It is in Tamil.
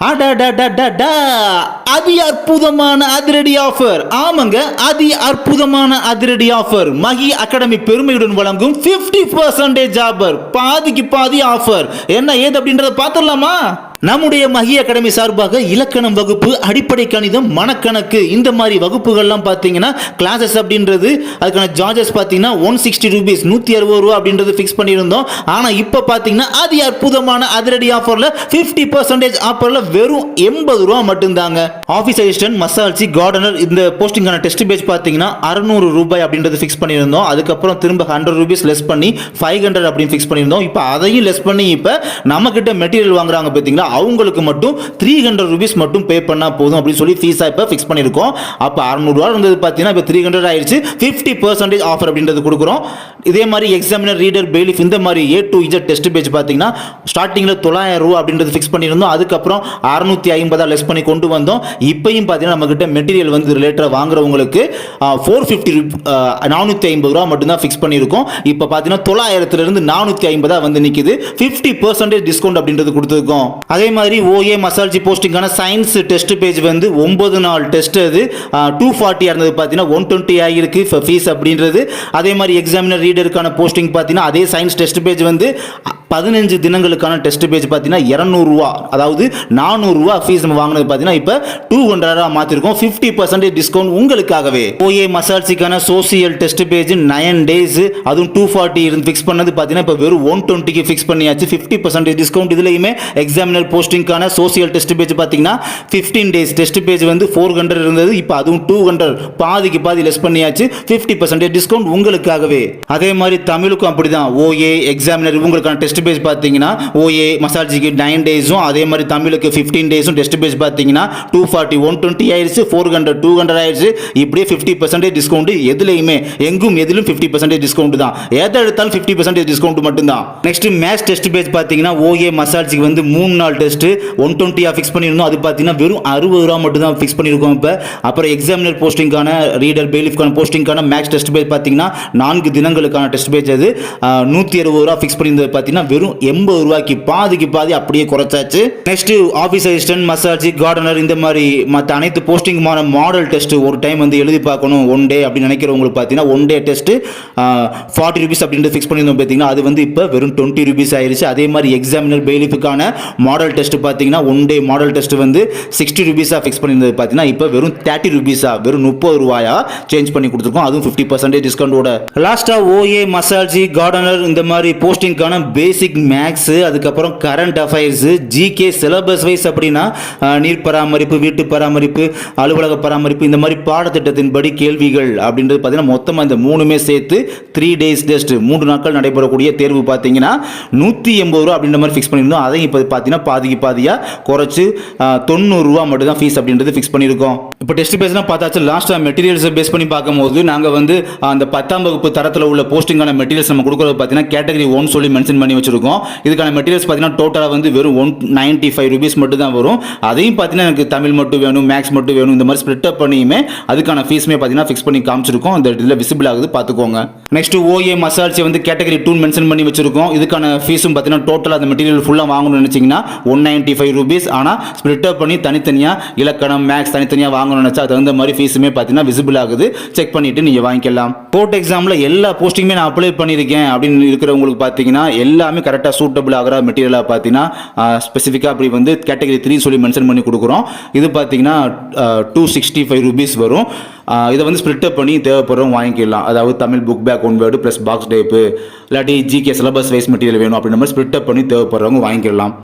அடடடடடா, அதி அற்புதமான அதிரடி ஆஃபர். ஆமாங்க, அதி அற்புதமான அதிரடி ஆஃபர். மகி அகாடமி பெருமையுடன் வழங்கும் 50% ஆஃபர். பாதிக்கு பாதி ஆஃபர். என்ன ஏது அப்படின்றத பார்த்துடலாமா? நம்முடைய மகி அகாடமி சார்பாக இலக்கணம் வகுப்பு, அடிப்படை கணிதம், மனக்கணக்கு இந்த மாதிரி வகுப்புகள்லாம் பார்த்தீங்கன்னா கிளாஸஸ் அப்படின்றது அதுக்கான சார்ஜஸ் பார்த்தீங்கன்னா 160 ரூபீஸ் 160 ரூபா அப்படின்றது ஃபிக்ஸ் பண்ணியிருந்தோம். ஆனால் இப்போ பார்த்தீங்கன்னா அதி அற்புதமான அதிரடி ஆஃபரில் 50% ஆஃபரில் வெறும் 80 ரூபா மட்டும்தாங்க. ஆஃபீஸ் அசிஸ்டன்ட், மசால்சி, கார்டனர் இந்த போஸ்டிங்கான டெஸ்ட் பேஜ் பார்த்தீங்கன்னா 600 ரூபாய் அப்படின்றது ஃபிக்ஸ் பண்ணியிருந்தோம். அதுக்கப்புறம் திரும்ப 100 ரூபீஸ் லெஸ் பண்ணி 500 அப்படின்னு ஃபிக்ஸ் பண்ணியிருந்தோம். இப்போ அதையும் லெஸ் பண்ணி இப்போ நம்ம கிட்ட மெட்டீரியல் வாங்குறாங்க பார்த்தீங்களா, அவங்களுக்கு மட்டும் 300 ரூபீஸ் மட்டும் பே பண்ணா போதும் அப்படின்னு சொல்லி ஃபீஸா இப்போ ஃபிக்ஸ் பண்ணியிருக்கோம். அப்போ 600 ரூபா இருந்தது பார்த்தீங்கன்னா இப்போ 300 ஆயிடுச்சு. 50% ஆஃபர் அப்படின்றது கொடுக்குறோம். இதே மாதிரி எக்ஸாமினர், ரீடர், பெய்லிஃப் இந்த மாதிரி A to Z test page பார்த்தீங்கன்னா ஸ்டார்டிங்கில் 900 ரூபா அப்படின்றது ஃபிக்ஸ் பண்ணியிருந்தோம். அதுக்கப்புறம் 650 லெஸ் பண்ணி கொண்டு வந்தோம். இப்பயும் பார்த்தீங்கன்னா நம்ம கிட்ட மெட்டீரியல் வந்து ரிலேட்டடாக வாங்குறவங்களுக்கு 450 ரூபா மட்டும்தான் ஃபிக்ஸ் பண்ணியிருக்கோம். இப்போ பார்த்தீங்கன்னா 900லேருந்து 450 வந்து நிற்குது. 50% டிஸ்கவுண்ட் அப்படின்றது கொடுத்துருக்கோம். அதே மாதிரி OA மசால்ஜி போஸ்டிங்கான சயின்ஸ் டெஸ்ட் பேஜ் வந்து 9 நாள் டெஸ்ட் அது 240 இருந்தது பார்த்தீங்கன்னா 120 ஆகிருக்கு ஃபீஸ் அப்படின்றது. அதே மாதிரி எக்ஸாமினர், ரீடருக்கான போஸ்டிங் பார்த்தீங்கன்னா அதே சயின்ஸ் டெஸ்ட் பேஜ் வந்து 15 தினங்களுக்கான டெஸ்ட் பேஜ் பார்த்தீங்கன்னா 200 ரூபா, அதாவது 400 ரூபா ஃபீஸ் நம்ம வாங்கினது பார்த்தீங்கன்னா இப்போ 200 மாற்றிருக்கோம். 50% டிஸ்கவுண்ட் உங்களுக்காகவே. OA மசால்ஜிக்கான சோசியல் டெஸ்ட் பேஜ் 9 டேஸ் அதுவும் 240 இருந்து ஃபிக்ஸ் பண்ணது பார்த்தீங்கன்னா இப்போ வெறும் 120க்கு ஃபிக்ஸ் பண்ணியாச்சு. 50% டிஸ்கவுண்ட். இதுலையுமே எக்ஸாமினர் போஸ்டிங்கான சோசியல் டெஸ்ட் பேஜ் பார்த்தீங்கன்னா 15 டேஸ் டெஸ்ட் பேஜ் வந்து 400 இருந்தது. இப்போ அதுவும் 200 பாதிக்கு பாதி லெஸ் பண்ணியாச்சு. 50% டிஸ்கவுண்ட் உங்களுக்காகவே. அதே மாதிரி தமிழுக்கும் அப்படிதான். OA எக்ஸாமினர் இவங்களுக்கான டெஸ்ட் பேஜ் பார்த்தீங்கன்னா OA மசால்ஜிக்கு 9 டேஸும் அதே மாதிரி தமிழுக்கு 15 டேஸும் டெஸ்ட் பேஜ் பார்த்தீங்கன்னா 240 120 ஆயிடுச்சு. 400 200 ஆயிடுச்சு. இப்படியே 50% டிஸ்கவுண்ட். எதுலையுமே எங்கும் எதிலும் 50% டிஸ்கவுண்ட் தான். எதை எடுத்தாலும் 50% டிஸ்கவுண்ட் மட்டும்தான். நெக்ஸ்ட் மேத்ஸ் டெஸ்ட் பேஜ் பார்த்தீங்கன்னா OA மசால்ஜிக்கு வந்து 3 நாள் டெஸ்ட் 120 ஃபிக்ஸ் பண்ணியிருந்தோம். அது பார்த்தீங்கன்னா வெறும் 60 ரூபா மட்டும் தான் ஃபிக்ஸ் பண்ணியிருக்கோம் இப்போ. அப்புறம் எக்ஸாமினர் போஸ்டிங்கான, ரீடர், பெய்லிஃப்கான போஸ்டிங்கான மேக்ஸ் டெஸ்ட் பேஜ் பார்த்தீங்கன்னா 4 தினங்களுக்கான டெஸ்ட் பேஜ் அது 160 ரூபா ஃபிக்ஸ் பண்ணியிருந்தது பார்த்தீங்கன்னா வெறும் 80 ரூபாய்க்கு பாதிக்கு பாதி அப்படியே குறைச்சாச்சு. நெக்ஸ்ட் ஆஃபீஸ் அசிஸ்டன்ட், மசால்ஜி, கார்டனர் இந்த மாதிரி மற்ற அனைத்து போஸ்டிங்மான மாடல் டெஸ்ட் ஒரு டைம் வந்து எழுதி பார்க்கணும் ஒன் டே அப்படின்னு நினைக்கிறவங்களுக்கு பார்த்தீங்கன்னா ஒன் டே டெஸ்ட் 40 ரூபீஸ் அப்படின்ட்டு ஃபிக்ஸ் பண்ணியிருந்தோம் பார்த்தீங்கன்னா அது வந்து இப்போ வெறும் 20 ரூபீஸ் ஆயிடுச்சு. அதே மாதிரி எக்ஸாமினர், பெய்லிஃப்கான மாடல் டெஸ்ட் பார்த்தீங்கன்னா ஒன் டே மாடல் டெஸ்ட் வந்து 60 ரூபீஸாக ஃபிக்ஸ் பண்ணியிருந்தது பார்த்தீங்கன்னா இப்போ வெறும் 30 ரூபீஸா, வெறும் 30 ரூபாயா சேஞ்ச் பண்ணி கொடுத்துருக்கோம். அதுவும் 50% டிஸ்கவுண்டோட. லாஸ்ட்டாக OA மசால்ஜி, கார்டனர் இந்த மாதிரி போஸ்டிங்கான பேசிக் மேக்ஸ், அதுக்கப்புறம் current affairs, GK syllabus wise அப்படின்னா நீர் பராமரிப்பு, வீட்டு பராமரிப்பு, அலுவலக பராமரிப்பு இந்த மாதிரி பாடத்திட்டத்தின்படி கேள்விகள் அப்படின்றது பார்த்தீங்கன்னா மொத்தமாக இந்த மூணுமே சேர்த்து 3 டேஸ் டெஸ்ட் 3 நாட்கள் நடைபெறக்கூடிய தேர்வு பார்த்தீங்கன்னா 180 ரூபா அப்படின்ற மாதிரி ஃபிக்ஸ் பண்ணியிருந்தோம். அதையும் இப்போ பார்த்தீங்கன்னா பாதிக்கு பாதியாக குறைச்சு 90 ரூபா மட்டும் தான் ஃபீஸ் அப்படின்றது ஃபிக்ஸ் பண்ணியிருக்கோம். இப்போ டெஸ்ட் பேஸ்லாம் பார்த்தாச்சு. லாஸ்ட்டாக மெட்டீரியல்ஸை பேஸ் பண்ணி பார்க்கும்போது நாங்கள் வந்து அந்த 10ஆம் வகுப்பு தரத்தில் உள்ள போஸ்டிங்கான மெட்டீரியல்ஸ் நம்ம கொடுக்குறது பார்த்தீங்கன்னா கேட்டகரி 1 சொல்லி மென்ஷன் பண்ணி வச்சிருக்கோம். இதுக்கான மெட்டீரியல்ஸ் பார்த்தீங்கன்னா டோட்டலாக வந்து வெறும் 195 ரூபீஸ் மட்டும் தான் வரும். அதையும் பார்த்தீங்கன்னா எனக்கு தமிழ் மட்டும் வேணும், மேக்ஸ் மட்டும் வேணும் இந்த மாதிரி ஸ்ப்ளிட் அப் பண்ணியுமே அதுக்கான ஃபீஸுமே பார்த்தீங்கன்னா ஃபிக்ஸ் பண்ணி காமிச்சிருக்கோம். அந்த இதில் விசிபிள் ஆகுது பார்த்துக்கோங்க. நெக்ஸ்ட் OA மசால்ஜி வந்து கேட்டகரி 2 மென்ஷன் பண்ணி வச்சிருக்கோம். இதுக்கான ஃபீஸும் பார்த்தீங்கன்னா டோட்டலாக அந்த மெட்டீரியல் ஃபுல்லாக வாங்கணும்னு நினச்சிங்கன்னா 195 ரூபீஸ். ஆனால் ஸ்ப்ளிட் அப் பண்ணி தனித்தனியாக இலக்கணம், மேக்ஸ் தனித்தனியாக வாங்கணும்னு நினச்சா அது தகுந்த மாதிரி ஃபீஸுமே பார்த்தீங்கன்னா விசிபிள் ஆகுது. செக் பண்ணிவிட்டு நீங்கள் வாங்கிக்கலாம். கோர்ட் எக்ஸாமில் எல்லா போஸ்டிங்குமே நான் அப்ளை பண்ணியிருக்கேன் அப்படின்னு இருக்கிறவங்களுக்கு பார்த்தீங்கன்னா எல்லாமே கரெக்டாக சூட்டபிள் ஆகிற மெட்டீரியலாக பார்த்தீங்கன்னா ஸ்பெசிஃபிக்காக அப்படி வந்து கேட்டகரி 3 சொல்லி மென்ஷன் பண்ணி கொடுக்குறோம். இது பார்த்தீங்கன்னா 265 ரூபீஸ் வரும். இதை வந்து ஸ்ப்ளிட் அப் பண்ணி தேவைப்படுறவங்க வாங்கிக்கலாம். அதாவது Tamil book back 1 word plus box type, இல்லாட்டி GK சிலபஸ் வைஸ் மெட்டீரியல் வேணும் அப்படின்ற மாதிரி ஸ்ப்ளிட் அப் பண்ணி தேவைப்படுறவங்க வாங்கிக்கலாம்.